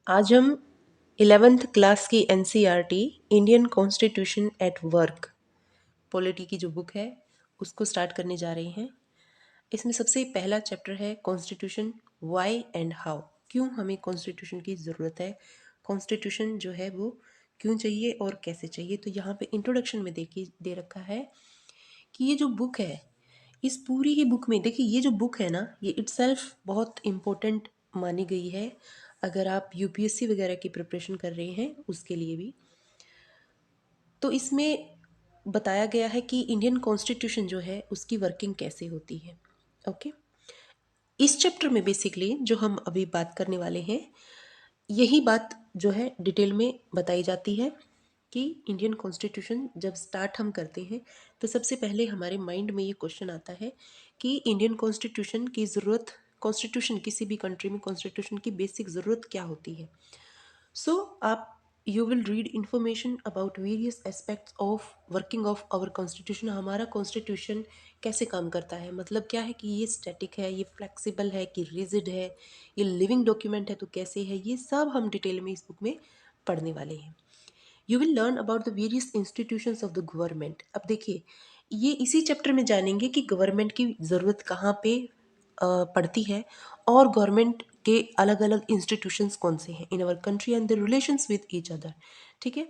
आज हम 11th class की NCERT Indian constitution at work polity की जो बुक है उसको स्टार्ट करने जा रहे हैं। इसमें सबसे पहला चैप्टर है कॉन्स्टिट्यूशन, व्हाई एंड हाउ। क्यों हमें कॉन्स्टिट्यूशन की ज़रूरत है, कॉन्स्टिट्यूशन जो है वो क्यों चाहिए और कैसे चाहिए। तो यहाँ पे इंट्रोडक्शन में देखिए दे रखा है कि ये जो बुक है, इस पूरी ही बुक में देखिए ये जो बुक है ना, ये इट्सेल्फ बहुत इम्पोर्टेंट मानी गई है अगर आप यूपीएससी वगैरह की प्रिपरेशन कर रहे हैं उसके लिए भी। तो इसमें बताया गया है कि इंडियन कॉन्स्टिट्यूशन जो है उसकी वर्किंग कैसे होती है। ओके, इस चैप्टर में बेसिकली जो हम अभी बात करने वाले हैं, यही बात जो है डिटेल में बताई जाती है कि इंडियन कॉन्स्टिट्यूशन जब स्टार्ट हम करते हैं तो सबसे पहले हमारे माइंड में ये क्वेश्चन आता है कि इंडियन कॉन्स्टिट्यूशन की ज़रूरत, कॉन्स्टिट्यूशन किसी भी कंट्री में कॉन्स्टिट्यूशन की बेसिक ज़रूरत क्या होती है। सो आप you will read information about various aspects of working of our constitution. हमारा कॉन्स्टिट्यूशन कैसे काम करता है, मतलब क्या है कि ये स्टैटिक है, ये फ्लेक्सिबल है कि रिजिड है, ये लिविंग डॉक्यूमेंट है तो कैसे है, ये सब हम डिटेल में इस बुक में पढ़ने वाले हैं। You will learn about the various institutions of the government. अब देखिए ये इसी चैप्टर में जानेंगे कि गवर्नमेंट की ज़रूरत कहाँ पे पड़ती है और गवर्नमेंट के अलग अलग इंस्टीट्यूशंस कौन से हैं in our country and the relations with each other. ठीक है,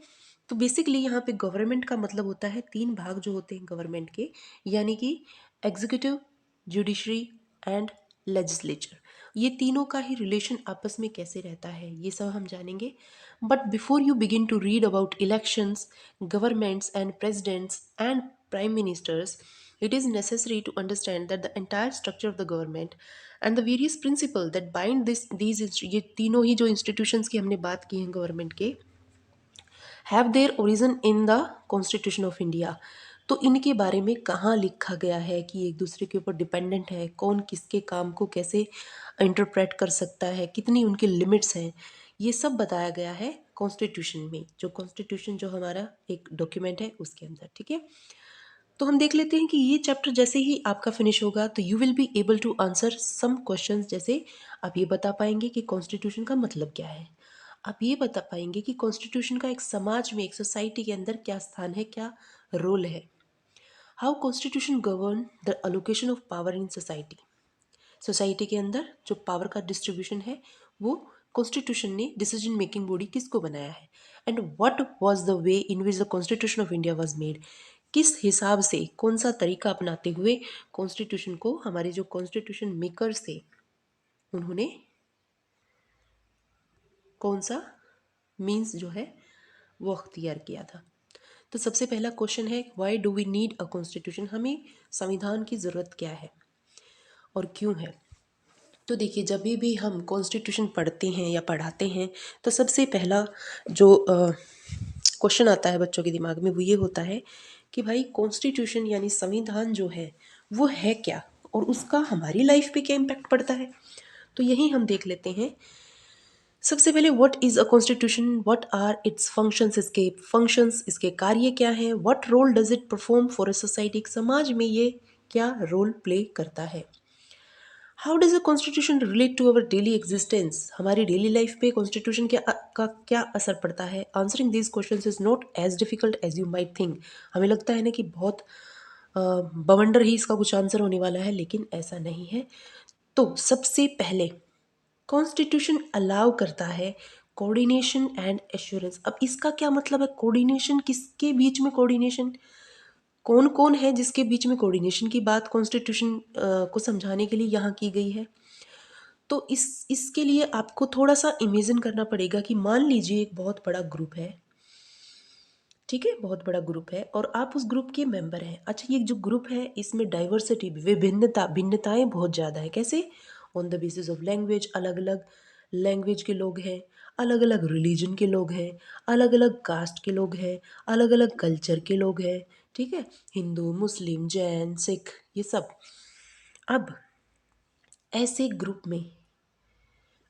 तो बेसिकली यहाँ पे गवर्नमेंट का मतलब होता है तीन भाग जो होते हैं गवर्नमेंट के, यानी कि एग्जीक्यूटिव, जुडिशरी एंड लेजिस्लेचर। ये तीनों का ही रिलेशन आपस में कैसे रहता है ये सब हम जानेंगे। But before you begin to read about elections, governments and presidents and prime ministers, it is necessary to understand that the entire structure of the government and the various principles that bind ये तीनों ही जो institutions की हमने बात की हैं government के, have their origin in the constitution of India. तो इनके बारे में कहाँ लिखा गया है कि एक दूसरे के ऊपर डिपेंडेंट है, कौन किसके काम को कैसे इंटरप्रेट कर सकता है, कितनी उनके लिमिट्स हैं, ये सब बताया गया है कॉन्स्टिट्यूशन में, जो कॉन्स्टिट्यूशन जो हमारा एक डॉक्यूमेंट है उसके अंदर। ठीक है, तो हम देख लेते हैं कि ये चैप्टर जैसे ही आपका फिनिश होगा तो you will be able to answer some questions. जैसे आप ये बता पाएंगे कि कॉन्स्टिट्यूशन का मतलब क्या है, आप ये बता पाएंगे कि कॉन्स्टिट्यूशन का एक समाज में, एक सोसाइटी के अंदर क्या स्थान है, क्या रोल है। How constitution govern the allocation of power in society. Society के अंदर जो पावर का डिस्ट्रीब्यूशन है वो कॉन्स्टिट्यूशन ने डिसीजन मेकिंग बॉडी किसको बनाया है। And what was the way in which the constitution of India was made. किस हिसाब से, कौन सा तरीका अपनाते हुए कॉन्स्टिट्यूशन को हमारे जो कॉन्स्टिट्यूशन मेकर्स थे उन्होंने कौन सा मीन्स जो है वो अख्तियार किया था। तो सबसे पहला क्वेश्चन है why do we need a constitution. हमें संविधान की ज़रूरत क्या है और क्यों है। तो देखिए जब भी हम कॉन्स्टिट्यूशन पढ़ते हैं या पढ़ाते हैं तो सबसे पहला जो क्वेश्चन आता है बच्चों के दिमाग में वो ये होता है कि भाई कॉन्स्टिट्यूशन यानी संविधान जो है वो है क्या और उसका हमारी लाइफ पे क्या इम्पैक्ट पड़ता है। तो यही हम देख लेते हैं। सबसे पहले what is a constitution, what are its functions, इसके फंक्शंस, इसके कार्य क्या हैं, what role does it perform for a society, समाज में ये क्या रोल प्ले करता है। How does a constitution relate to our daily existence, हमारी डेली लाइफ पे कॉन्स्टिट्यूशन का क्या असर पड़ता है। Answering these question is not as difficult as you might think. हमें लगता है ना कि बहुत बवंडर ही इसका कुछ आंसर होने वाला है, लेकिन ऐसा नहीं है। तो सबसे पहले कॉन्स्टिट्यूशन अलाउ करता है कोऑर्डिनेशन एंड एश्योरेंस। अब इसका क्या मतलब है कोऑर्डिनेशन, किसके बीच में कोऑर्डिनेशन, कौन कौन है जिसके बीच में कोऑर्डिनेशन की बात कॉन्स्टिट्यूशन को समझाने के लिए यहाँ की गई है। तो इसके लिए आपको थोड़ा सा इमेजिन करना पड़ेगा कि मान लीजिए एक बहुत बड़ा ग्रुप है। ठीक है, बहुत बड़ा ग्रुप है और आप उस ग्रुप के मेंबर हैं। अच्छा, ये जो ग्रुप है इसमें डाइवर्सिटी, भिन्नताएं बहुत ज़्यादा है। कैसे, on the basis of language, अलग अलग लैंग्वेज के लोग हैं, अलग अलग रिलीजन के लोग हैं, अलग अलग कास्ट के लोग हैं, अलग अलग कल्चर के लोग हैं। ठीक है, हिंदू, मुस्लिम, जैन, सिख, ये सब। अब ऐसे ग्रुप में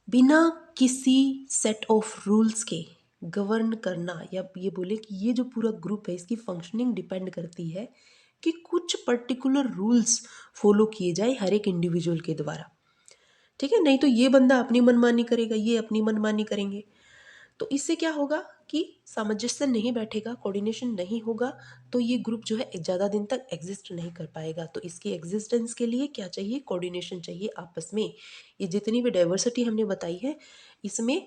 बिना किसी सेट ऑफ रूल्स के गवर्न करना, या ये बोले कि ये जो पूरा ग्रुप है इसकी फंक्शनिंग डिपेंड करती है कि कुछ पर्टिकुलर रूल्स फॉलो किए जाए हर एक इंडिविजुअल के द्वारा। ठीक है, नहीं तो ये बंदा अपनी मनमानी करेगा, ये अपनी मनमानी करेंगे। तो इससे क्या होगा कि सामंजस्य नहीं बैठेगा, कोऑर्डिनेशन नहीं होगा, तो ये ग्रुप जो है ज़्यादा दिन तक एग्जिस्ट नहीं कर पाएगा। तो इसकी एग्जिस्टेंस के लिए क्या चाहिए? कोऑर्डिनेशन चाहिए आपस में। ये जितनी भी डाइवर्सिटी हमने बताई है, इसमें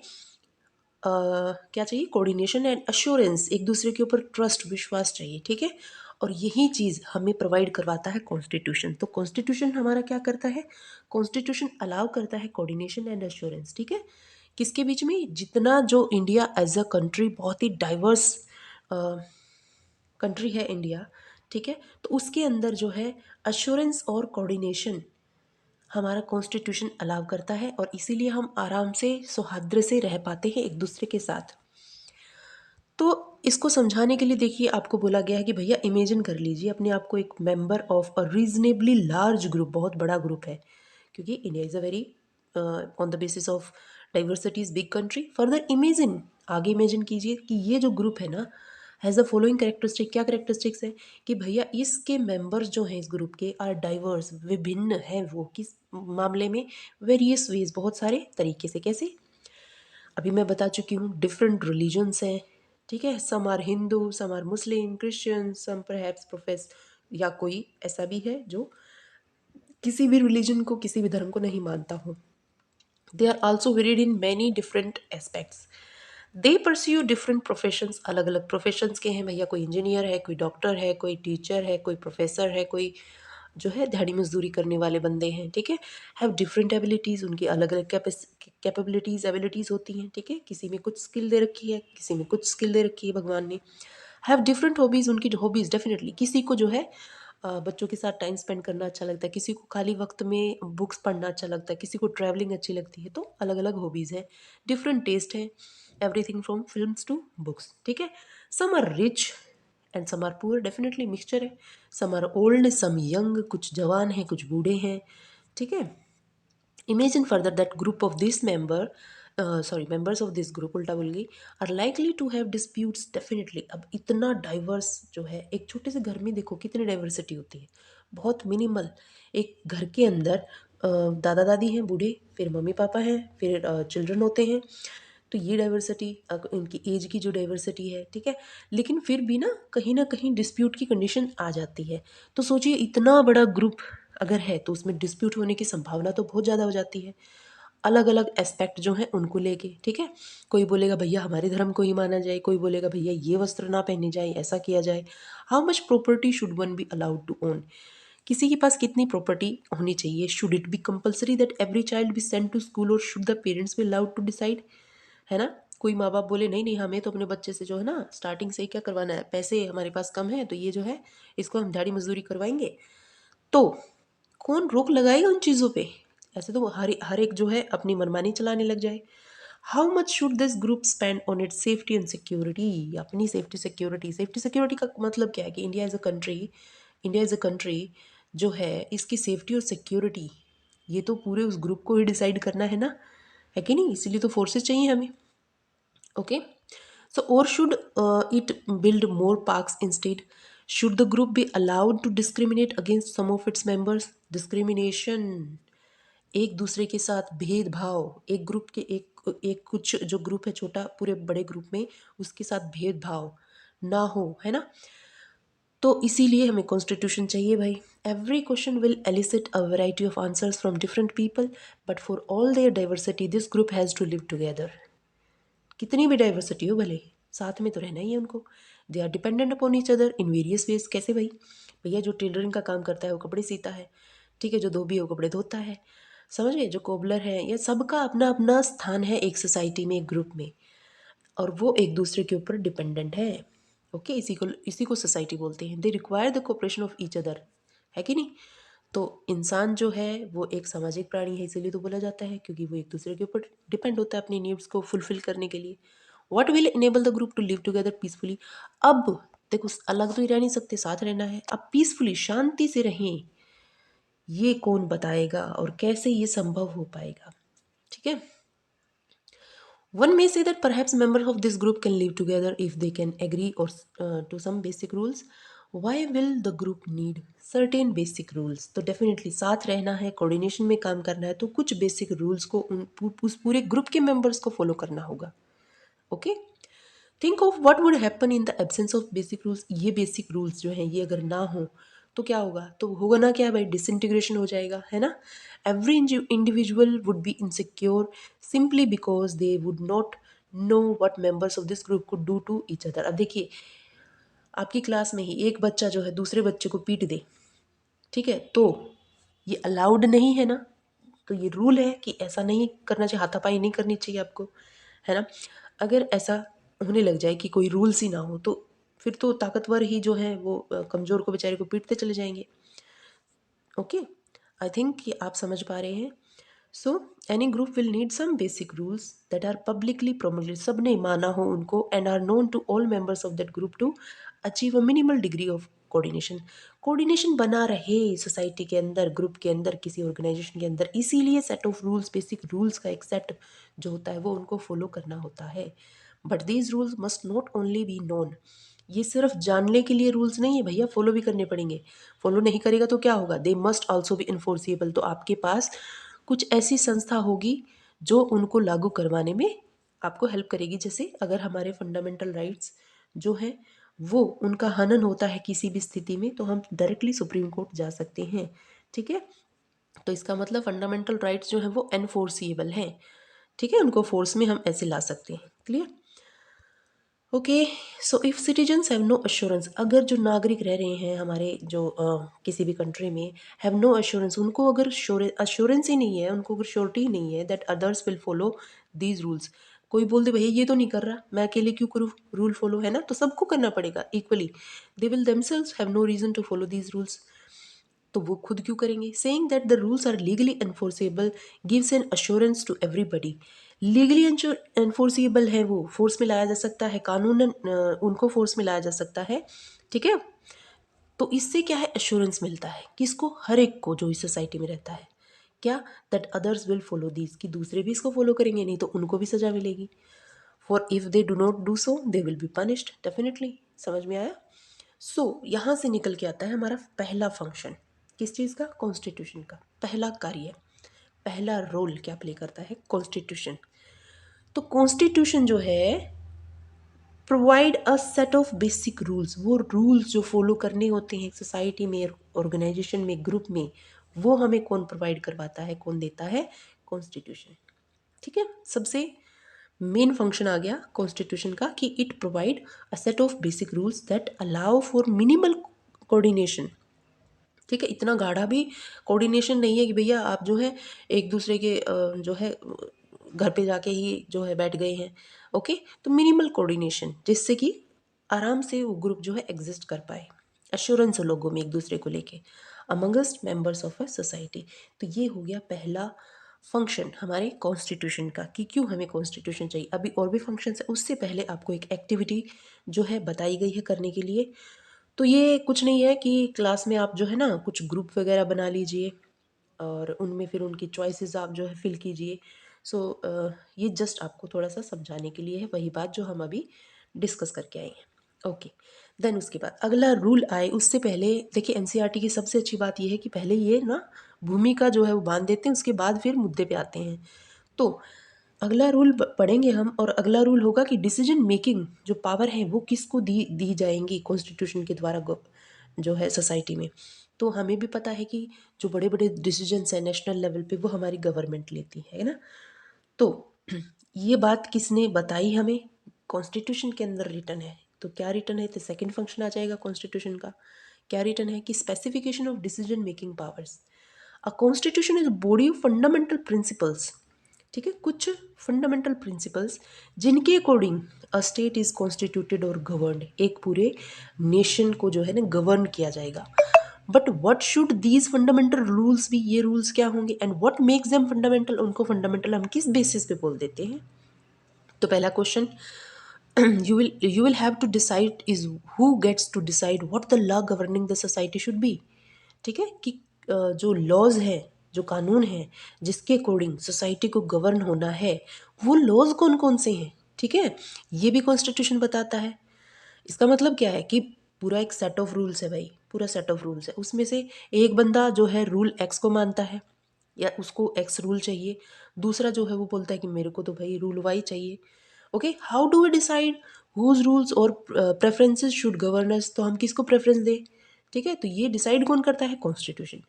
क्या चाहिए? कोऑर्डिनेशन एंड अश्योरेंस, एक दूसरे के ऊपर ट्रस्ट, विश्वास चाहिए। ठीक है, और यही चीज़ हमें प्रोवाइड करवाता है कॉन्स्टिट्यूशन। तो कॉन्स्टिट्यूशन हमारा क्या करता है? कॉन्स्टिट्यूशन अलाउ करता है कोऑर्डिनेशन एंड अश्योरेंस। ठीक है, किसके बीच में? जितना जो इंडिया एज अ कंट्री बहुत ही डाइवर्स कंट्री है इंडिया, ठीक है, तो उसके अंदर जो है अश्योरेंस और कोऑर्डिनेशन हमारा कॉन्स्टिट्यूशन अलाउ करता है, और इसीलिए हम आराम से सौहार्द से रह पाते हैं एक दूसरे के साथ। तो इसको समझाने के लिए देखिए, आपको बोला गया है कि भैया इमेजिन कर लीजिए अपने आप को एक member of a reasonably large group, बहुत बड़ा ग्रुप है, क्योंकि India is a very on the basis of diversity is big country. Further imagine, आगे इमेजिन कीजिए कि ये जो ग्रुप है ना, हैज़ द फॉलोइंग करेक्टरिस्टिक। क्या करेक्टरिस्टिक्स है? कि भैया इसके मेंबर्स जो हैं इस ग्रुप के आर डाइवर्स, विभिन्न हैं। वो किस मामले में? वेरियस वेज, बहुत सारे तरीके से। कैसे? अभी मैं बता चुकी हूँ, डिफरेंट रिलीजन्स हैं, ठीक है, some are Hindu, some are Muslim, Christian, some perhaps profess, या कोई ऐसा भी है जो किसी भी रिलीजन को, किसी भी धर्म को नहीं मानता हो। They are also varied in many different aspects. They pursue different professions, अलग अलग प्रोफेशंस के हैं भैया। कोई इंजीनियर है, कोई डॉक्टर है, कोई टीचर है, कोई प्रोफेसर है, कोई जो है दिहाड़ी मजदूरी करने वाले बंदे हैं। ठीक है, हैव डिफरेंट एबिलिटीज़, उनकी अलग अलग कैपेबिलिटीज़, एबिलिटीज़ होती हैं। ठीक है, किसी में कुछ स्किल दे रखी है, किसी में कुछ स्किल दे रखी है भगवान ने। हैव डिफरेंट हॉबीज़, उनकी हॉबीज़ डेफिनेटली, किसी को जो है बच्चों के साथ टाइम स्पेंड करना अच्छा लगता है, किसी को खाली वक्त में बुक्स पढ़ना अच्छा लगता है, किसी को ट्रैवलिंग अच्छी लगती है। तो अलग अलग हॉबीज़ हैं, डिफरेंट टेस्ट हैं, everything from films to books. ठीक है, some are rich and some are poor, definitely mixture है। Some are old, some young, कुछ जवान हैं, कुछ बूढ़े हैं। ठीक है, imagine further that group of this member, sorry members of this group, उल्टा बोल गई, are likely to have disputes. Definitely, अब इतना डाइवर्स जो है, एक छोटे से घर में देखो कितनी डाइवर्सिटी होती है, बहुत मिनिमल। एक घर के अंदर दादा दादी हैं बूढ़े, फिर मम्मी पापा हैं, फिर चिल्ड्रन होते हैं। तो ये डाइवर्सिटी, इनकी एज की जो डाइवर्सिटी है, ठीक है, लेकिन फिर भी ना कहीं डिस्प्यूट की कंडीशन आ जाती है। तो सोचिए, इतना बड़ा ग्रुप अगर है तो उसमें डिस्प्यूट होने की संभावना तो बहुत ज़्यादा हो जाती है, अलग अलग एस्पेक्ट जो हैं उनको लेके। ठीक है, कोई बोलेगा भैया हमारे धर्म को ही माना जाए, कोई बोलेगा भैया ये वस्त्र ना पहने जाए, ऐसा किया जाए। How much property should one be allowed to own, किसी के पास कितनी प्रॉपर्टी होनी चाहिए? Should it be compulsory that every child be sent to school, और should the parents be allowed to decide? है ना, कोई माँ बाप बोले नहीं नहीं, हमें तो अपने बच्चे से जो है ना स्टार्टिंग से ही क्या करवाना है, पैसे हमारे पास कम है तो ये जो है इसको हम दिहाड़ी मजदूरी करवाएंगे, तो कौन रोक लगाएगा उन चीज़ों पे? ऐसे तो हर एक जो है अपनी मनमानी चलाने लग जाए। How much should this group spend on it's safety and security, अपनी सेफ्टी सिक्योरिटी। सेफ्टी सिक्योरिटी का मतलब क्या है? कि इंडिया इज़ अ कंट्री जो है, इसकी सेफ्टी और सिक्योरिटी ये तो पूरे उस ग्रुप को ही डिसाइड करना है ना, है कि नहीं? इसीलिए तो फोर्सेस चाहिए हमें। Okay, so or should it build more parks instead? Should the group be allowed to discriminate against some of its members? Discrimination, एक दूसरे के साथ भेदभाव, एक ग्रुप के एक एक कुछ जो ग्रुप है छोटा पूरे बड़े ग्रुप में, उसके साथ भेदभाव ना हो, है ना? तो इसीलिए हमें कॉन्स्टिट्यूशन चाहिए भाई। Every question will elicit a variety of answers from different people, but for all their diversity this group has to live together. कितनी भी डाइवर्सिटी हो भले, साथ में तो रहना ही है उनको। They are dependent upon each other in various ways. कैसे भाई? भैया जो टेलरिंग का काम करता है वो कपड़े सीता है, ठीक है, जो धोबी है वो कपड़े धोता है, समझ गए, जो कोबलर है, या सबका अपना अपना स्थान है एक सोसाइटी में, एक ग्रुप में, और वो एक दूसरे के ऊपर डिपेंडेंट है। ओके, इसी को सोसाइटी बोलते हैं। They require the cooperation of each other, है कि नहीं? तो इंसान जो है वो एक सामाजिक प्राणी है, इसीलिए तो बोला जाता है, क्योंकि वो एक दूसरे के ऊपर डिपेंड होता है अपनी नीड्स को फुलफिल करने के लिए। What will enable the group to live together peacefully? अब देखो, अलग तो ही रह नहीं सकते, साथ रहना है। अब पीसफुली, शांति से रहें, ये कौन बताएगा और कैसे ये संभव हो पाएगा? ठीक है, one may say that perhaps members of this group can live together if they can agree or to some basic rules. Why will the group need certain basic rules? तो डेफिनेटली साथ रहना है, कोऑर्डिनेशन में काम करना है, तो कुछ बेसिक रूल्स को उस पूरे ग्रुप के मेंबर्स को फॉलो करना होगा. Okay, think of what would happen in the absence of basic rules. ये बेसिक रूल्स जो हैं ये अगर ना हो तो क्या होगा? तो होगा ना क्या भाई, डिसइंटीग्रेशन हो जाएगा, है ना. Every individual would be insecure simply because they would not know what members of this group could do to each other. अब देखिए, आपकी क्लास में ही एक बच्चा जो है दूसरे बच्चे को पीट दे, ठीक है, तो ये अलाउड नहीं है ना. तो ये रूल है कि ऐसा नहीं करना चाहिए, हाथापाई नहीं करनी चाहिए आपको, है ना. अगर ऐसा होने लग जाए कि कोई रूल्स ही ना हो तो फिर तो ताकतवर ही जो है वो कमज़ोर को बेचारे को पीटते चले जाएंगे. ओके, आई थिंक कि आप समझ पा रहे हैं. So any group will need some basic rules that are publicly promoted, सब ने माना हो उनको, and are known to all members of that group to achieve a minimal degree of coordination. Coordination बना रहे सोसाइटी के अंदर, ग्रुप के अंदर, किसी ऑर्गेनाइजेशन के अंदर, इसीलिए set of rules, basic rules का एक सेट जो होता है वो उनको फॉलो करना होता है. But these rules must not only be known. ये सिर्फ जानने के लिए रूल्स नहीं है भैया, फॉलो भी करने पड़ेंगे. फॉलो नहीं करेगा तो क्या होगा? They must also be enforceable. तो आपके पास कुछ ऐसी संस्था होगी जो उनको लागू करवाने में आपको हेल्प करेगी. जैसे अगर हमारे फंडामेंटल राइट्स जो हैं वो उनका हनन होता है किसी भी स्थिति में, तो हम डायरेक्टली सुप्रीम कोर्ट जा सकते हैं. ठीक है, तो इसका मतलब फंडामेंटल राइट्स जो हैं वो एनफोर्सिएबल हैं. ठीक है, उनको फोर्स में हम ऐसे ला सकते हैं. Clear? Okay, so if citizens have no assurance, अगर जो नागरिक रह रहे हैं हमारे जो किसी भी कंट्री में, हैव नो अश्योरेंस, उनको अगर अश्योरेंस ही नहीं है, उनको अगर श्योरिटी ही नहीं है that others will follow these rules. कोई बोल दे भैया ये तो नहीं कर रहा, मैं अकेले क्यों करूँ रूल फॉलो, है ना, तो सबको करना पड़ेगा equally. They will themselves have no reason to follow these rules. तो वो खुद क्यों करेंगे? Saying that the rules are legally enforceable gives an assurance to everybody. Legally enforceable है, वो फोर्स में लाया जा सकता है, कानूनन उनको फोर्स में लाया जा सकता है. ठीक है, तो इससे क्या है, एश्योरेंस मिलता है किसको? हर एक को जो इस सोसाइटी में रहता है. क्या? That others will follow this, कि दूसरे भी इसको फॉलो करेंगे, नहीं तो उनको भी सजा मिलेगी. For if they do not do so they will be punished. Definitely. समझ में आया? सो यहाँ से निकल के आता है हमारा पहला फंक्शन. किस चीज़ का? कॉन्स्टिट्यूशन का. पहला कार्य, पहला रोल क्या प्ले करता है? कॉन्स्टिट्यूशन. तो कॉन्स्टिट्यूशन जो है provide a set of basic rules. वो रूल्स जो फॉलो करने होते हैं सोसाइटी में, ऑर्गेनाइजेशन में, ग्रुप में, वो हमें कौन प्रोवाइड करवाता है, कौन देता है? कॉन्स्टिट्यूशन. ठीक है, सबसे मेन फंक्शन आ गया कॉन्स्टिट्यूशन का कि it provide a set of basic rules that allow for minimal coordination. ठीक है, इतना गाढ़ा भी कोऑर्डिनेशन नहीं है कि भैया आप जो है एक दूसरे के जो है घर पे जाके ही जो है बैठ गए हैं. ओके, तो मिनिमल कोऑर्डिनेशन जिससे कि आराम से वो ग्रुप जो है एग्जिस्ट कर पाए. एश्योरेंस हो लोगों में एक दूसरे को लेके, amongst members of a society. तो ये हो गया पहला फंक्शन हमारे कॉन्स्टिट्यूशन का कि क्यों हमें कॉन्स्टिट्यूशन चाहिए. अभी और भी फंक्शंस है, उससे पहले आपको एक एक्टिविटी जो है बताई गई है करने के लिए. तो ये कुछ नहीं है कि क्लास में आप जो है ना कुछ ग्रुप वगैरह बना लीजिए और उनमें फिर उनकी चॉइसेस आप जो है फिल कीजिए. सो ये जस्ट आपको थोड़ा सा समझाने के लिए है, वही बात जो हम अभी डिस्कस करके आए हैं. ओके, देन उसके बाद अगला रूल आए उससे पहले देखिए एनसीईआरटी की सबसे अच्छी बात ये है कि पहले ये ना भूमिका जो है वो बांध देते हैं, उसके बाद फिर मुद्दे पे आते हैं. तो अगला रूल पढ़ेंगे हम, और अगला रूल होगा कि डिसीजन मेकिंग जो पावर है वो किसको दी दी जाएंगी कॉन्स्टिट्यूशन के द्वारा जो है सोसाइटी में. तो हमें भी पता है कि जो बड़े बड़े डिसीजंस हैं नेशनल लेवल पे वो हमारी गवर्नमेंट लेती है ना. तो ये बात किसने बताई हमें? कॉन्स्टिट्यूशन के अंदर रिटर्न है. तो क्या रिटर्न है? तो सेकंड फंक्शन आ जाएगा कॉन्स्टिट्यूशन का. क्या रिटर्न है कि specification of decision making powers. A constitution is body of fundamental principles. ठीक है, कुछ फंडामेंटल प्रिंसिपल्स जिनके according a state is constituted और गवर्नड, एक पूरे नेशन को जो है ना गवर्न किया जाएगा. But what should these fundamental rules be, ये रूल्स क्या होंगे, and what makes them fundamental, उनको फंडामेंटल हम किस बेसिस पे बोल देते हैं. तो पहला question you will have to decide is who gets to decide what the law governing the society should be. ठीक है, कि जो लॉज हैं, जो कानून हैं जिसके अकॉर्डिंग सोसाइटी को गवर्न होना है, वो लॉज कौन कौन से हैं. ठीक है, ये भी कॉन्स्टिट्यूशन बताता है. इसका मतलब क्या है कि पूरा एक सेट ऑफ रूल्स है भाई, पूरा सेट ऑफ रूल्स है। उसमें से एक बंदा जो है रूल एक्स को मानता है या उसको एक्स रूल चाहिए, दूसरा जो है वो बोलता है कि मेरे को तो भाई रूल वाई चाहिए। Okay, how do we decide whose rules और प्रेफरेंसेस शुड गवर्न अस, तो हम किसको प्रेफरेंस दें? ठीक है, तो ये डिसाइड कौन करता है? Constitution.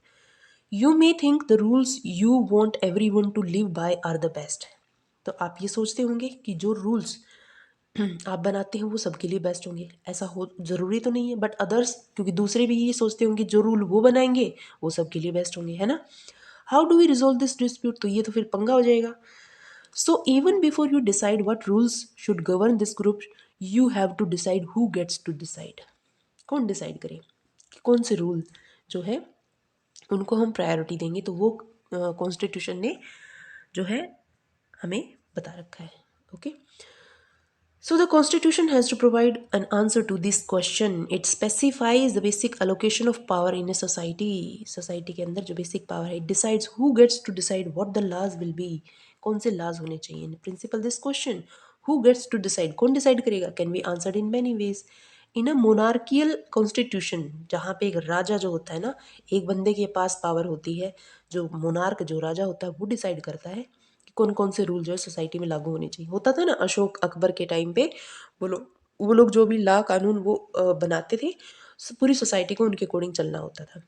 You may think the rules you want everyone to live by are the best, तो आप ये सोचते होंगे कि जो रूल्स आप बनाते हैं वो सबके लिए बेस्ट होंगे। ऐसा हो ज़रूरी तो नहीं है, बट अदर्स, क्योंकि दूसरे भी ये सोचते होंगे जो रूल वो बनाएंगे वो सबके लिए बेस्ट होंगे, है ना। How do we resolve this dispute, तो ये तो फिर पंगा हो जाएगा। So even before you decide what rules should govern this group, you have to decide who gets to decide. कौन डिसाइड करे कि कौन से रूल जो है उनको हम प्रायोरिटी देंगे, तो वो कॉन्स्टिट्यूशन ने जो है हमें बता रखा है। Okay, so the constitution has to provide an answer to this question. It specifies the basic allocation of power in a society. Society के अंदर जो basic power है, it decides who gets to decide what the laws will be. कौन से laws होने चाहिए? In principle this question, who gets to decide? कौन decide करेगा? Can be answered in many ways. In a monarchial constitution, जहाँ पे एक राजा जो होता है ना, एक बंदे के पास पावर होती है, जो मोनार्क जो राजा होता है वो डिसाइड करता है कि कौन कौन से रूल जो है सोसाइटी में लागू होने चाहिए। होता था ना अशोक अकबर के टाइम पे, वो लोग जो भी ला कानून वो बनाते थे, पूरी सोसाइटी को उनके अकॉर्डिंग चलना होता था।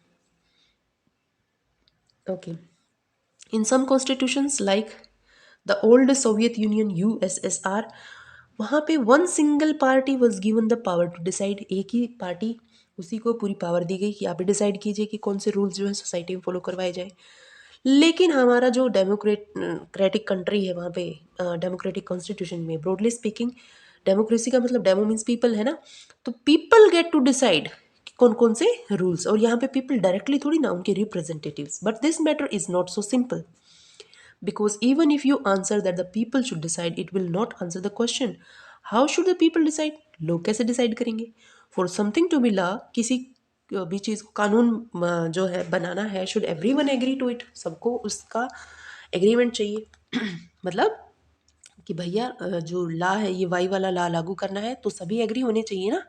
Okay, in some constitutions like the old Soviet Union USSR, वहाँ पे one single party was given the power to decide, एक ही पार्टी, उसी को पूरी पावर दी गई कि आप डिसाइड कीजिए कि कौन से रूल्स जो है सोसाइटी में फॉलो करवाए जाए। लेकिन हमारा जो डेमोक्रेटिक कंट्री है, वहाँ पे डेमोक्रेटिक कॉन्स्टिट्यूशन में ब्रॉडली स्पीकिंग, डेमोक्रेसी का मतलब डेमो मीन्स पीपल है ना, तो पीपल गेट टू डिसाइड कौन कौन से रूल्स, और यहाँ पे पीपल डायरेक्टली थोड़ी ना, उनके representatives. But this matter is not so simple, because even if you answer that the people should decide, it will not answer the question how should the people decide, लोग कैसे decide करेंगे। for something to be law, किसी भी चीज़ को कानून जो है बनाना है, should everyone agree to it, सबको उसका एग्रीमेंट चाहिए। मतलब कि भैया जो लॉ है ये वाई वाला लॉ लागू करना है तो सभी एग्री होने चाहिए ना।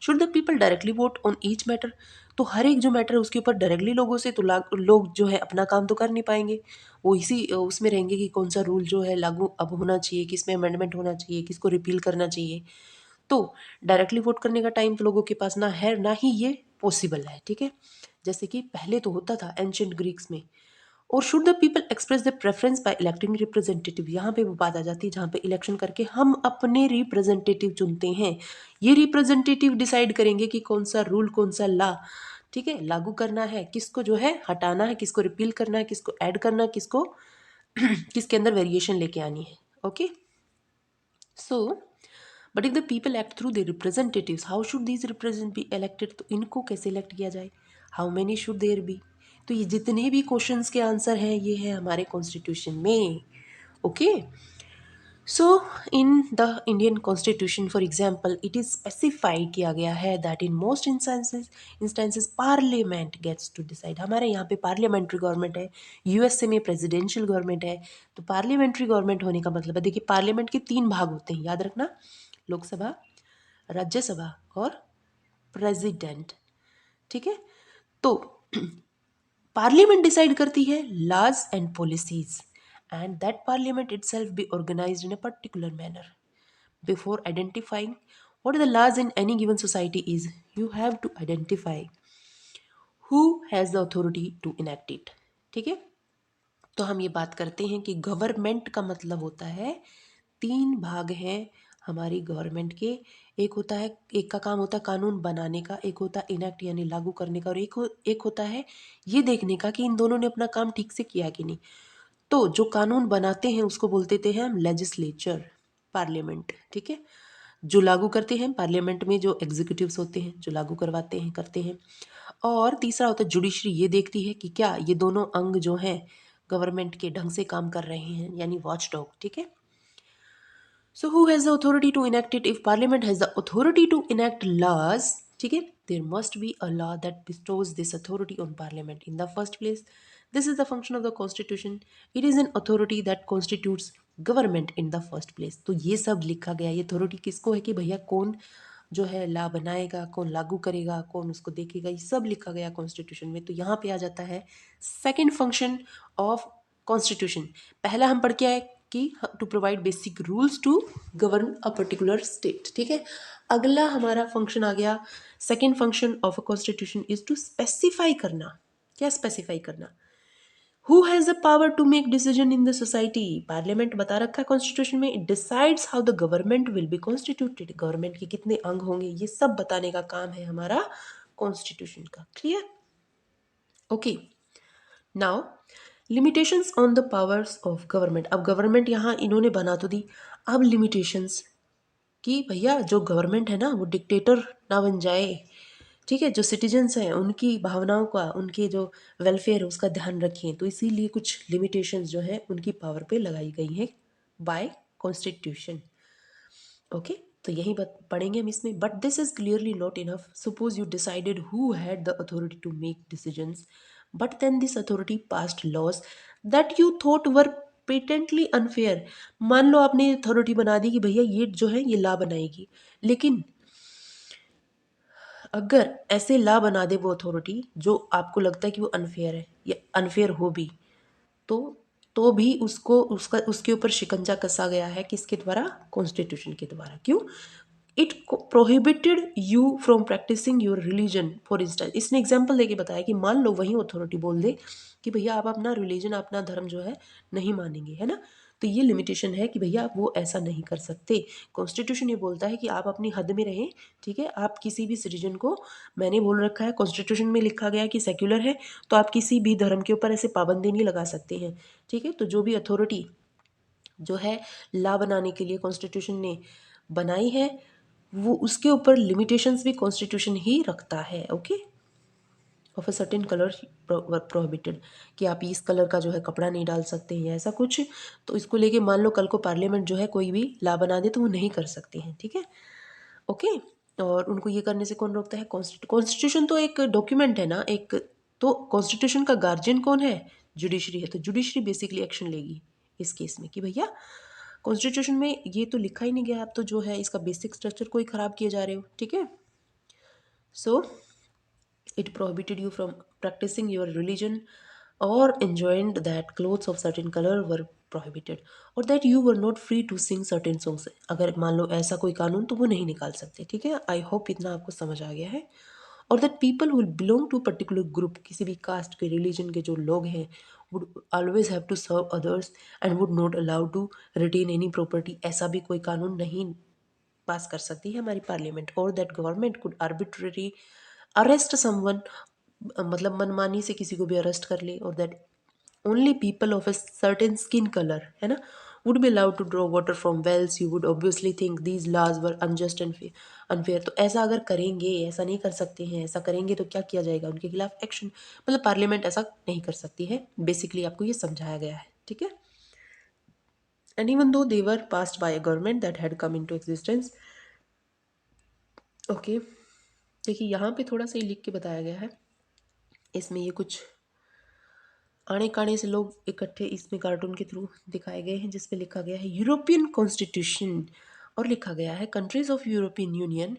Should the people directly vote on each matter, तो हर एक जो मैटर है उसके ऊपर डायरेक्टली लोगों से तो लोग जो है अपना काम तो कर नहीं पाएंगे, वो इसी उसमें रहेंगे कि कौन सा रूल जो है लागू अब होना चाहिए, किस में अमेंडमेंट होना चाहिए, किसको रिपील करना चाहिए। तो डायरेक्टली वोट करने का टाइम तो लोगों के पास ना है, ना ही ये पॉसिबल है। ठीक है, जैसे कि पहले तो होता था एंशियंट ग्रीक्स में। और should the people express the preference by electing representative, यहाँ पे वो बात आ जाती है जहाँ पे इलेक्शन करके हम अपने रिप्रेजेंटेटिव चुनते हैं। ये रिप्रेजेंटेटिव डिसाइड करेंगे कि कौन सा रूल, कौन सा लॉ, ठीक है, लागू करना है, किसको जो है हटाना है, किसको रिपील करना है, किसको ऐड करना है, किसको किसके अंदर वेरिएशन लेके आनी है। Okay, so but if the people act through the representatives, how should these represent be elected, तो इनको कैसे इलेक्ट किया जाए, how many should there be. तो ये जितने भी क्वेश्चंस के आंसर हैं ये है हमारे कॉन्स्टिट्यूशन में। Okay, so in the Indian constitution for example it is specified किया गया है that in most instances parliament gets to decide. हमारे यहाँ पे पार्लियामेंट्री गवर्नमेंट है, यूएसए में प्रेसिडेंशियल गवर्नमेंट है। तो पार्लियामेंट्री गवर्नमेंट होने का मतलब है, देखिए पार्लियामेंट के 3 भाग होते हैं, याद रखना, लोकसभा, राज्यसभा और प्रेसिडेंट। ठीक है, तो पार्लियामेंट डिसाइड करती है laws and policies, and that parliament itself be organised in a particular manner. Before identifying what are the laws in any given society is, you have to identify who has the authority to enact it। ठीक है, तो हम ये बात करते हैं कि government का मतलब होता है, 3 भाग हैं हमारी गवर्नमेंट के। एक होता है, एक का काम होता है कानून बनाने का, एक होता है इनैक्ट यानी लागू करने का, और एक होता है ये देखने का कि इन दोनों ने अपना काम ठीक से किया कि नहीं। तो जो कानून बनाते हैं उसको बोलते थे हम लेजिस्लेचर, पार्लियामेंट। ठीक है, जो लागू करते हैं पार्लियामेंट में जो एग्जीक्यूटिव्स होते हैं जो लागू करवाते हैं करते हैं। और तीसरा होता है जुडिशरी, ये देखती है कि क्या ये दोनों अंग जो हैं गवर्नमेंट के ढंग से काम कर रहे हैं, यानी वॉच डॉग। ठीक है, so who has the authority to enact it? If parliament has the authority to enact laws, ठीक है, there must be a law that bestows this authority on parliament in the first place. This is the function of the constitution. It is an authority that constitutes government in the first place. तो ये सब लिखा गया, ये authority किसको है कि भैया कौन जो है ला बनाएगा, कौन लागू करेगा, कौन उसको देखेगा, ये सब लिखा गया कॉन्स्टिट्यूशन में। तो यहाँ पे आ जाता है सेकंड फंक्शन ऑफ कॉन्स्टिट्यूशन। पहला हम पढ़ के आए कि to provide basic rules to govern a particular state, ठीक है। अगला हमारा फंक्शन आ गया, second function of a constitution is to specify करना। क्या स्पेसिफाई करना? Who has the power to make decision in the society? Parliament बता रखा है कॉन्स्टिट्यूशन में, it decides how the government will be constituted. Government के कितने अंग होंगे ये सब बताने का काम है हमारा कॉन्स्टिट्यूशन का। Clear? Okay, now limitations on the powers of government. अब गवर्नमेंट यहाँ इन्होंने बना तो दी, अब लिमिटेशंस कि भैया जो गवर्नमेंट है ना वो डिक्टेटर ना बन जाए, ठीक है। जो सिटीजन्स हैं उनकी भावनाओं का, उनके जो वेलफेयर है उसका ध्यान रखें। तो इसीलिए कुछ लिमिटेशंस जो है उनकी पावर पे लगाई गई हैं बाय कॉन्स्टिट्यूशन। ओके, तो यही बात पढ़ेंगे हम इसमें। But this is clearly not enough. Suppose you decided who had the authority to make decisions, but then this authority passed laws that you thought were patently unfair. मान लो आपने authority बना दी कि भैया ये जो है ये लॉ बनाएगी, लेकिन अगर ऐसे लॉ बना दे वो अथॉरिटी जो आपको लगता है कि वो अनफेयर है या अनफेयर हो भी, तो तो भी उसको उसका उसके ऊपर शिकंजा कसा गया है किसके द्वारा? कॉन्स्टिट्यूशन के द्वारा। क्यों? It prohibited you from practising your religion. For instance, इसने एग्जाम्पल देके बताया कि मान लो वही अथॉरिटी बोल दे कि भैया आप अपना रिलीजन, अपना धर्म जो है नहीं मानेंगे, है ना, तो ये लिमिटेशन है कि भैया आप वो ऐसा नहीं कर सकते। कॉन्स्टिट्यूशन ये बोलता है कि आप अपनी हद में रहें, ठीक है। आप किसी भी सिटीजन को, मैंने बोल रखा है कॉन्स्टिट्यूशन में लिखा गया है कि सेक्युलर है, तो आप किसी भी धर्म के ऊपर ऐसे पाबंदी नहीं लगा सकते हैं, ठीक है। तो जो भी अथॉरिटी जो है लॉ बनाने के लिए कॉन्स्टिट्यूशन ने बनाई है, वो उसके ऊपर लिमिटेशंस भी कॉन्स्टिट्यूशन ही रखता है। Okay, of a certain colour prohibited, कि आप इस कलर का जो है कपड़ा नहीं डाल सकते हैं या ऐसा कुछ। तो इसको लेके मान लो कल को पार्लियामेंट जो है कोई भी लॉ बना दे तो वो नहीं कर सकते हैं, ठीक है। ओके, और उनको ये करने से कौन रोकता है? कॉन्स्टिट्यूशन तो एक डॉक्यूमेंट है ना एक। तो कॉन्स्टिट्यूशन का गार्जियन कौन है? जुडिशरी है। तो जुडिशरी बेसिकली एक्शन लेगी इस केस में कि भैया कॉन्स्टिट्यूशन में ये तो लिखा ही नहीं गया, आप तो जो है इसका बेसिक स्ट्रक्चर को ही खराब किए जा रहे हो, ठीक है। सो it prohibited you from practicing your religion or enjoined that clothes of certain color were prohibited or that you were not free to sing certain songs। अगर मान लो ऐसा कोई कानून तो वो नहीं निकाल सकते, ठीक है। आई होप इतना आपको समझ आ गया है। और that people will belong to particular group, किसी भी कास्ट के रिलीजन के जो लोग हैं would always have to serve others and would not allow to retain any property. ऐसा भी कोई कानून नहीं पास कर सकती है हमारी पार्लियामेंट। और that government could arbitrary arrest someone, मतलब मनमानी से किसी को भी अरेस्ट कर ले। और that only people of a certain skin color, है ना, would be allowed to draw water from wells। you would obviously think these laws were unjust and unfair। तो ऐसा अगर करेंगे, ऐसा नहीं कर सकते हैं, ऐसा करेंगे तो क्या किया जाएगा? उनके खिलाफ एक्शन। मतलब पार्लियामेंट ऐसा नहीं कर सकती है, बेसिकली आपको ये समझाया गया है, ठीक है। And even though they were passed by a government that had come into existence. Okay, देखिए यहाँ पे थोड़ा सा ही लिख के बताया गया है, इसमें ये कुछ आने काने से लोग इकट्ठे इसमें कार्टून के थ्रू दिखाए गए हैं, जिसमें लिखा गया है यूरोपियन कॉन्स्टिट्यूशन। और लिखा गया है countries of European union,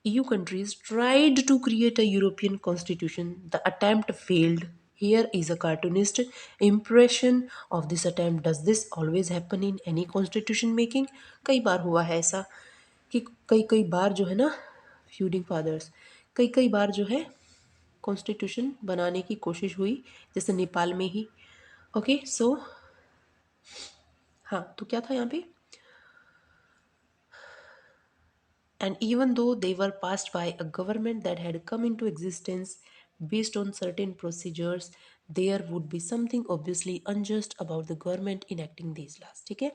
EU countries tried to create a European constitution. The attempt failed. Here is a cartoonist impression of this attempt. Does this always happen in any constitution making? कई बार हुआ है ऐसा कि कई कई बार जो है ना फ्यूडिंग फादर्स, कई कई बार जो है कॉन्स्टिट्यूशन बनाने की कोशिश हुई, जैसे नेपाल में ही। ओके, सो हाँ, तो क्या था यहाँ पे? And even though they were passed by a government that had come into existence based on certain procedures, there would be something obviously unjust about the government enacting these laws, ठीक है।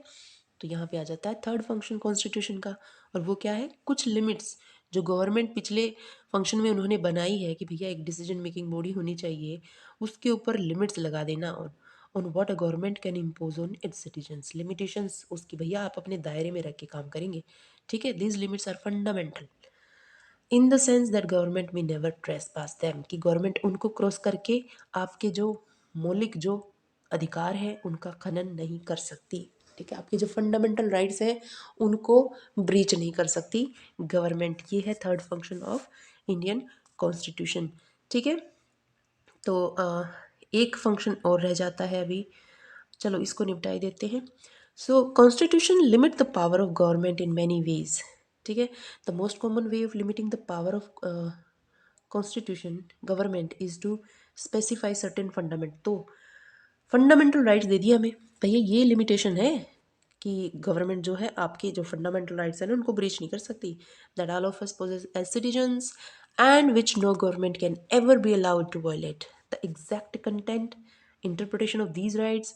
तो यहाँ पे आ जाता है थर्ड फंक्शन कॉन्स्टिट्यूशन का, और वो क्या है? कुछ लिमिट्स जो गवर्नमेंट पिछले फंक्शन में उन्होंने बनाई है कि भैया एक डिसीजन मेकिंग बॉडी होनी चाहिए, उसके ऊपर लिमिट्स लगा देना। On what a government can impose on it's citizens, limitations उसकी भैया आप अपने दायरे में रख के काम करेंगे, ठीक है। These limits are fundamental in the sense that government may never trespass them, कि गवर्नमेंट उनको क्रॉस करके आपके जो मौलिक जो अधिकार है उनका खनन नहीं कर सकती, ठीक है, आपके जो फंडामेंटल राइट्स हैं उनको ब्रीच नहीं कर सकती गवर्नमेंट। ये है third function of Indian constitution. ठीक है, तो एक फंक्शन और रह जाता है अभी, चलो इसको निपटा ही देते हैं। So constitution limit the power of government in many ways. ठीक है, the most common way of limiting the power of constitution government is to specify certain fundament. तो फंडामेंटल राइट्स दे दिया हमें, भैया ये लिमिटेशन है कि गवर्नमेंट जो है आपके जो फंडामेंटल राइट्स हैं ना उनको ब्रीच नहीं कर सकती, that all of us possess as citizens and which no government can ever be allowed to violate. The exact content interpretation of these rights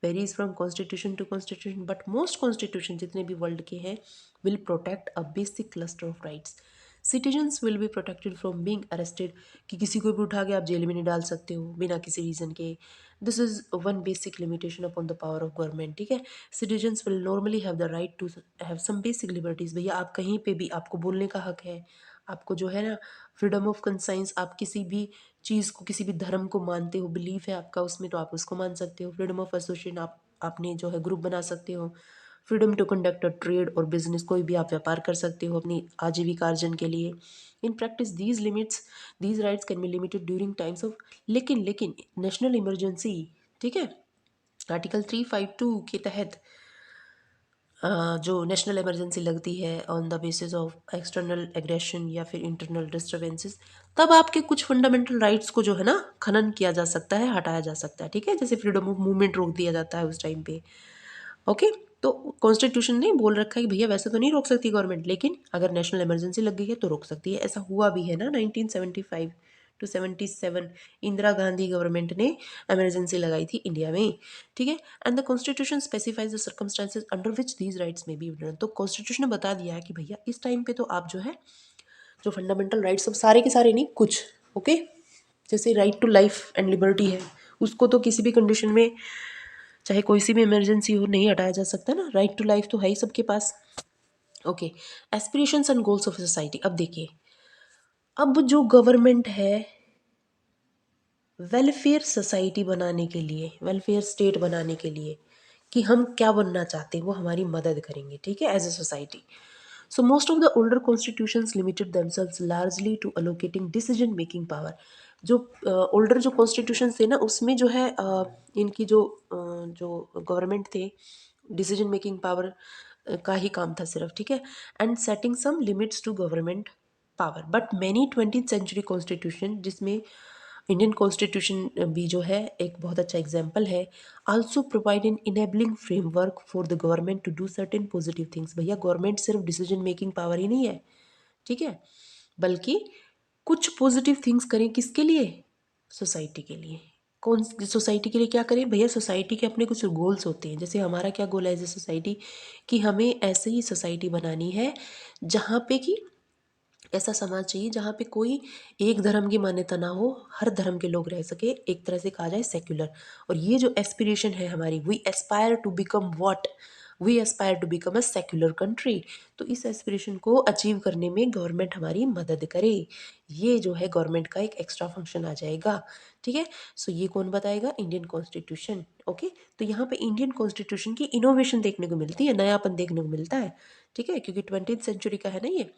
varies from constitution to constitution, but most constitution जितने भी world के हैं will protect a basic cluster of rights. Citizens will be protected from being arrested, कि किसी को भी उठा के आप जेल में नहीं डाल सकते हो बिना किसी रीज़न के। This is one basic limitation upon the power of government. ठीक है, citizens will normally have the right to have some basic liberties. भैया आप कहीं पे भी, आपको बोलने का हक है, आपको जो है ना फ्रीडम ऑफ कंसाइंस, आप किसी भी चीज़ को, किसी भी धर्म को मानते हो, बिलीफ है आपका उसमें, तो आप उसको मान सकते हो। फ्रीडम ऑफ एसोसिएशन, आप आपने जो है ग्रुप बना सकते हो। Freedom to conduct a trade और बिजनेस, कोई भी आप व्यापार कर सकते हो अपनी आजीविका अर्जन के लिए। In practice these limits, these rights can be limited during times of, लेकिन नेशनल इमरजेंसी। ठीक है, आर्टिकल 352 के तहत जो नेशनल इमरजेंसी लगती है on the basis of external aggression या फिर इंटरनल डिस्टर्बेंसेस, तब आपके कुछ फंडामेंटल राइट्स को जो है ना खनन किया जा सकता है, हटाया जा सकता है। ठीक है, जैसे फ्रीडम ऑफ मूवमेंट रोक दिया जाता है उस टाइम पे। ओके, तो कॉन्स्टिट्यूशन ने बोल रखा है कि भैया वैसे तो नहीं रोक सकती गवर्नमेंट, लेकिन अगर नेशनल इमरजेंसी लग गई है तो रोक सकती है। ऐसा हुआ भी है ना 1975 टू 77, इंदिरा गांधी गवर्नमेंट ने इमरजेंसी लगाई थी इंडिया में। ठीक है, and the constitution specifies the circumstances under which these rights में बी रिटर्न। तो कॉन्स्टिट्यूशन ने बता दिया है कि भैया इस टाइम पे तो आप जो है जो फंडामेंटल राइट्स, सब सारे के सारे नहीं, कुछ ओके, जैसे right to life and liberty है, उसको तो किसी भी कंडीशन में, चाहे कोई सी भी इमरजेंसी हो, नहीं हटाया जा सकता ना। राइट टू लाइफ तो है ही सबके पास। Okay, aspirations and goals of society. अब देखिए, अब जो गवर्नमेंट है वेलफेयर सोसाइटी बनाने के लिए, वेलफेयर स्टेट बनाने के लिए, कि हम क्या बनना चाहते हैं वो हमारी मदद करेंगे। ठीक है, as a society. So most of the older constitutions limited themselves largely to allocating decision making power. जो ओल्डर जो कॉन्स्टिट्यूशन थे ना उसमें जो है इनकी जो गवर्नमेंट थे, डिसीजन मेकिंग पावर का ही काम था सिर्फ। ठीक है, and setting some limits to government power, but many 20th century constitution, जिसमें इंडियन कॉन्स्टिट्यूशन भी जो है एक बहुत अच्छा एग्जाम्पल है, also provide an enabling framework for the government to do certain positive things. भैया गवर्नमेंट सिर्फ डिसीजन मेकिंग पावर ही नहीं है, ठीक है, बल्कि कुछ पॉजिटिव थिंग्स करें, किसके लिए, सोसाइटी के लिए। कौन सोसाइटी के लिए क्या करें भैया, सोसाइटी के अपने कुछ गोल्स होते हैं। जैसे हमारा क्या गोल है एज ए सोसाइटी, कि हमें ऐसे ही सोसाइटी बनानी है जहाँ पे कि ऐसा समाज चाहिए जहाँ पे कोई एक धर्म की मान्यता ना हो, हर धर्म के लोग रह सके, एक तरह से कहा जाए सेक्युलर। और ये जो एस्पिरेशन है हमारी, we aspire to become what, we aspire to become a secular country. तो इस एस्पिरेशन को अचीव करने में गवर्नमेंट हमारी मदद करे, ये जो है गवर्नमेंट का एक एक्स्ट्रा फंक्शन आ जाएगा। ठीक है, सो ये कौन बताएगा, इंडियन कॉन्स्टिट्यूशन। ओके, तो यहाँ पे इंडियन कॉन्स्टिट्यूशन की इनोवेशन देखने को मिलती है, नयापन देखने को मिलता है। ठीक है, क्योंकि 20th सेंचुरी का है ना ये।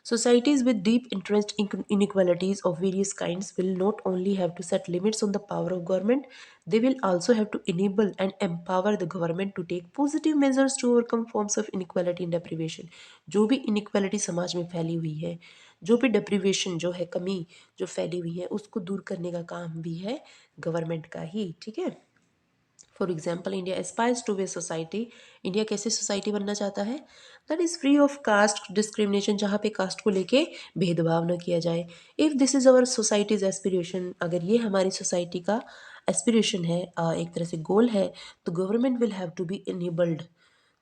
Societies with deep interest inequalities of various kinds will not only have to set limits on the power of government, they will also have to enable and empower the government to take positive measures to overcome forms of inequality and deprivation. जो भी inequality समाज में फैली हुई है, जो भी deprivation जो है, कमी जो फैली हुई है, उसको दूर करने का काम भी है गवर्नमेंट का ही। ठीक है, for example India aspires to be society, India कैसे सोसाइटी बनना चाहता है, that is free of caste discrimination, जहाँ पे कास्ट को लेके भेदभाव न किया जाए। If this is our society's aspiration, अगर ये हमारी सोसाइटी का एस्पिरेशन है, एक तरह से गोल है, तो government will have to be enabled.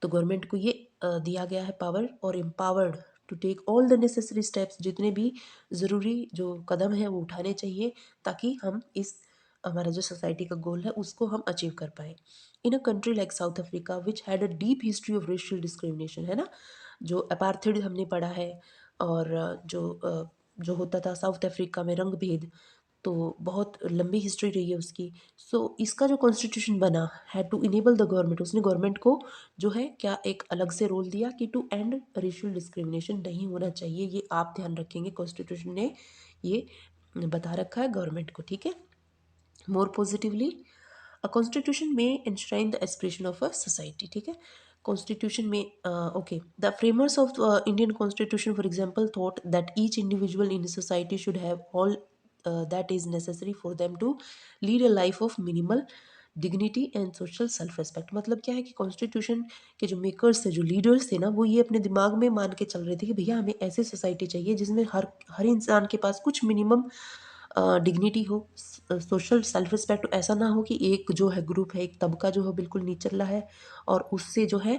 तो गवर्नमेंट को ये दिया गया है पावर और empowered to take all the necessary steps, जितने भी ज़रूरी जो कदम है वो उठाने चाहिए, ताकि हम इस हमारा जो सोसाइटी का गोल है उसको हम अचीव कर पाए। In a country like South Africa which had a deep history of racial discrimination, है ना, जो अपार्थेड हमने पढ़ा है, और जो होता था साउथ अफ्रीका में रंग भेद, तो बहुत लंबी हिस्ट्री रही है उसकी। सो इसका जो कॉन्स्टिट्यूशन बना है टू इनेबल द गवर्नमेंट, उसने गवर्नमेंट को जो है क्या एक अलग से रोल दिया कि टू एंड रेशियल डिस्क्रिमिनेशन नहीं होना चाहिए, ये आप ध्यान रखेंगे, कॉन्स्टिट्यूशन ने ये बता रखा है गवर्नमेंट को, ठीक है। मोर पॉजिटिवली, अ कॉन्स्टिट्यूशन में enshrine the aspiration of a society, ठीक है। कॉन्स्टिट्यूशन में okay, the framers of Indian constitution for example thought that each individual in society should have all that is necessary for them to lead a life of minimal dignity and social self respect. मतलब क्या है कि constitution के जो makers थे, जो leaders थे ना, वो ये अपने दिमाग में मान के चल रहे थे कि भैया हमें ऐसी सोसाइटी चाहिए जिसमें हर इंसान के पास कुछ मिनिमम डिग्निटी हो, सोशल सेल्फ रिस्पेक्ट। ऐसा ना हो कि एक जो है ग्रुप है, एक तबका जो है बिल्कुल निचला है और उससे जो है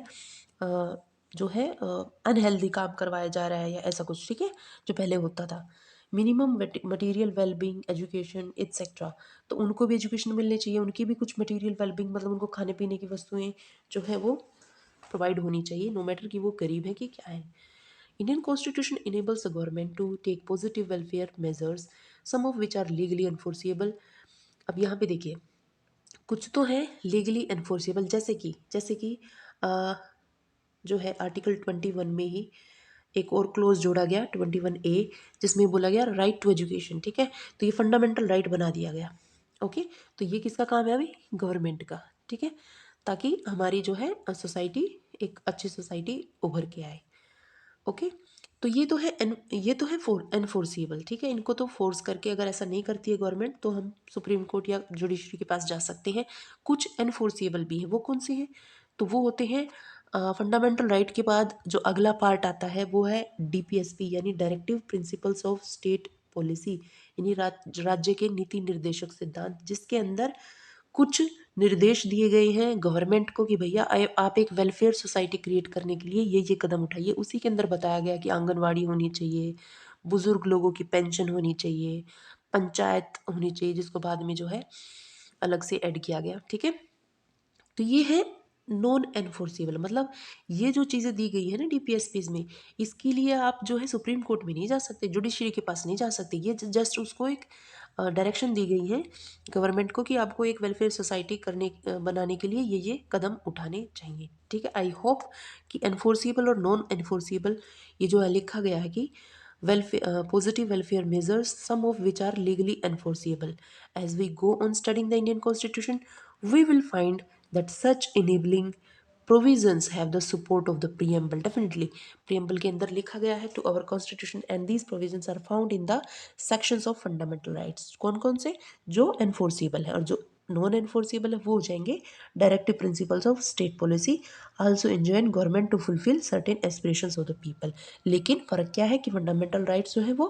अनहेल्दी काम करवाया जा रहा है या ऐसा कुछ, ठीक है, जो पहले होता था। Minimum material wellbeing, education etcetera, तो उनको भी एजुकेशन मिलनी चाहिए, उनकी भी कुछ मटेरियल वेलबींग मतलब उनको खाने पीने की वस्तुएं जो है वो प्रोवाइड होनी चाहिए, नो मैटर कि वो गरीब है कि क्या है। Indian Constitution enables the government to take positive welfare measures, some of which are legally enforceable. अब यहाँ पे देखिए, कुछ तो है लीगली एनफोर्सेबल, जैसे कि अ, जो है आर्टिकल 21 में ही एक और क्लोज जोड़ा गया 21A, जिसमें बोला गया राइट टू एजुकेशन, ठीक है। तो ये फंडामेंटल राइट बना दिया गया, ओके। तो ये किसका काम है अभी, गवर्नमेंट का, ठीक है, ताकि हमारी जो है सोसाइटी एक अच्छी सोसाइटी उभर के आए, ओके। तो ये तो है एनफोर्सिबल, ठीक है। इनको तो फोर्स करके अगर ऐसा नहीं करती है गवर्नमेंट तो हम सुप्रीम कोर्ट या जुडिशरी के पास जा सकते हैं। कुछ एनफोर्सिबल भी है, वो कौन से हैं, तो वो होते हैं फंडामेंटल राइट के बाद जो अगला पार्ट आता है वो है डीपीएसपी, यानी directive principles of state policy, यानी राज्य के नीति निर्देशक सिद्धांत, जिसके अंदर कुछ निर्देश दिए गए हैं गवर्नमेंट को कि भैया आप एक वेलफेयर सोसाइटी क्रिएट करने के लिए ये कदम उठाइए। उसी के अंदर बताया गया कि आंगनवाड़ी होनी चाहिए, बुजुर्ग लोगों की पेंशन होनी चाहिए, पंचायत होनी चाहिए, जिसको बाद में जो है अलग से ऐड किया गया, ठीक है। तो ये है नॉन एनफोर्सेबल, मतलब ये जो चीज़ें दी गई है ना डीपीएसपीज में, इसके लिए आप जो है सुप्रीम कोर्ट में नहीं जा सकते, जुडिशरी के पास नहीं जा सकते। ये जस्ट उसको एक डायरेक्शन दी गई है गवर्नमेंट को कि आपको एक वेलफेयर सोसाइटी बनाने के लिए ये कदम उठाने चाहिए, ठीक है। आई होप कि एनफोर्सिबल और नॉन एनफोर्सिबल ये जो है लिखा गया है कि positive welfare measures, some of which are legally enforceable. As we go on studying the Indian Constitution, we will find that such enabling provisions have the support of the preamble. Definitely, preamble के अंदर लिखा गया है to our constitution, and these provisions are found in the sections of fundamental rights. कौन कौन से, जो enforceable है, और जो नॉन एनफोर्सिबल है वो हो जाएंगे directive principles of state policy, also enjoin government to fulfil certain aspirations of the people. लेकिन फ़र्क क्या है कि फंडामेंटल राइट्स जो है वो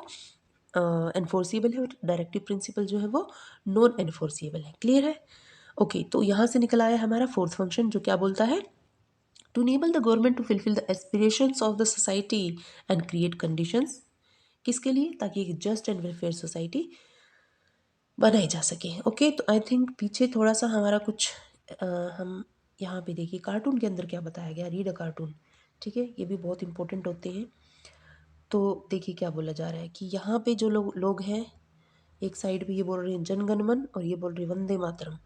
एनफोर्सिबल है और डायरेक्टिव प्रिंसिपल जो है वो नॉन एनफोर्सिबल है। क्लियर है, ओके। तो यहाँ से निकल आया हमारा फोर्थ फंक्शन, जो क्या बोलता है, to enable the government to fulfil the aspirations of the society and create conditions, किसके लिए, ताकि एक जस्ट एंड वेलफेयर सोसाइटी बनाई जा सके, ओके। तो आई थिंक पीछे थोड़ा सा हमारा कुछ हम यहाँ पे देखिए कार्टून के अंदर क्या बताया गया, रीड अ कार्टून, ठीक है, ये भी बहुत इंपॉर्टेंट होते हैं। तो देखिए क्या बोला जा रहा है कि यहाँ पे जो लोग हैं, एक साइड पे ये बोल रहे हैं जनगण मन और ये बोल रहे हैं वंदे मातरम,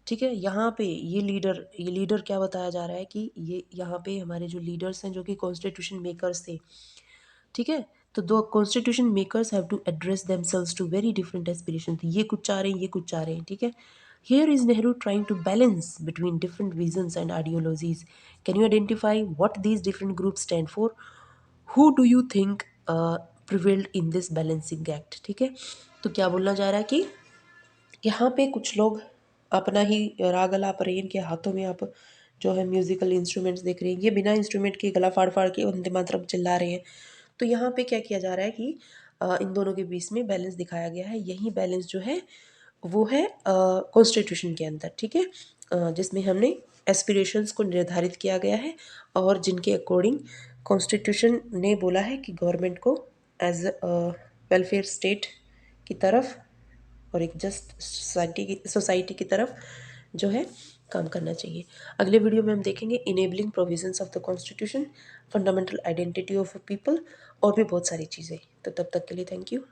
ठीक है। यहाँ पे ये लीडर क्या बताया जा रहा है कि ये यहाँ पे हमारे जो लीडर्स हैं जो कि कॉन्स्टिट्यूशन मेकर्स थे, ठीक है। तो दो constitution makers have to address themselves to very different aspiration, ये कुछ चाह रहे हैं, ये कुछ चाह रहे हैं, ठीक है। Here is Nehru trying to balance between different visions and ideologies. Can you identify what these different groups stand for, who do you think prevailed in this balancing act, ठीक है। तो क्या बोलना चाह रहा है कि यहाँ पे कुछ लोग अपना ही राग अलाप रहे हैं, इनके हाथों में आप जो है म्यूजिकल इंस्ट्रूमेंट्स देख रहे हैं, ये बिना इंस्ट्रूमेंट के गला फाड़ फाड़ के वंदे मातरम चिल्ला रहे हैं। तो यहाँ पे क्या किया जा रहा है कि इन दोनों के बीच में बैलेंस दिखाया गया है। यही बैलेंस जो है वो है कॉन्स्टिट्यूशन के अंदर, ठीक है, जिसमें हमने एस्पिरेशंस को निर्धारित किया गया है और जिनके अकॉर्डिंग कॉन्स्टिट्यूशन ने बोला है कि गवर्नमेंट को एज वेलफेयर स्टेट की तरफ और एक जस्ट सोसाइटी की तरफ जो है काम करना चाहिए। अगले वीडियो में हम देखेंगे enabling provisions of the constitution, fundamental identity of people और भी बहुत सारी चीज़ें। तो तब तक के लिए थैंक यू।